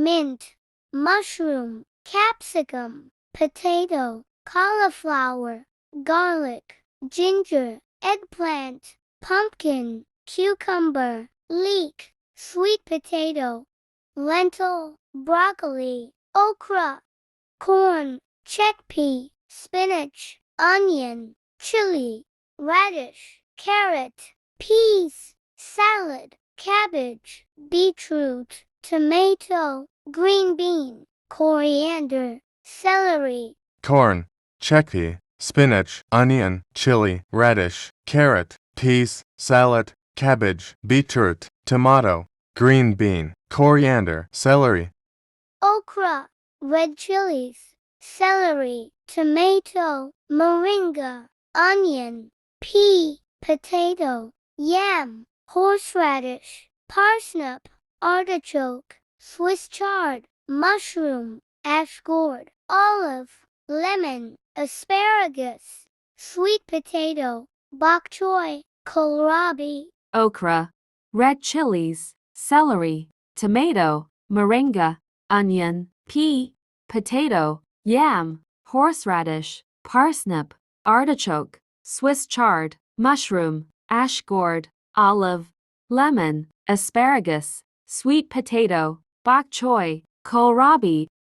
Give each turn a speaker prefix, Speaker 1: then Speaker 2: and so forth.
Speaker 1: mint, mushroom, capsicum, potato, cauliflower, garlic, ginger, eggplant, pumpkin, cucumber, leek, sweet potato, lentil, broccoli, okra, corn, chickpea, spinach, onion, chili, radish, carrot, peas, salad, cabbage, beetroot, tomato, green bean, coriander, celery,
Speaker 2: corn, chickpea, spinach, onion, chili, radish, carrot, peas, salad, cabbage, beetroot, tomato, green bean, coriander, celery,
Speaker 1: okra, red chilies, celery, tomato, moringa, onion, pea, potato, yam, horseradish, parsnip, artichoke, Swiss chard, mushroom, ash gourd, olive, lemon, asparagus, sweet potato, bok choy, kohlrabi,
Speaker 3: okra, red chilies, celery, tomato, moringa, onion, pea, potato, yam, horseradish, parsnip, artichoke, Swiss chard, mushroom, ash gourd, olive, lemon, asparagus, sweet potato, bok choy, kohlrabi,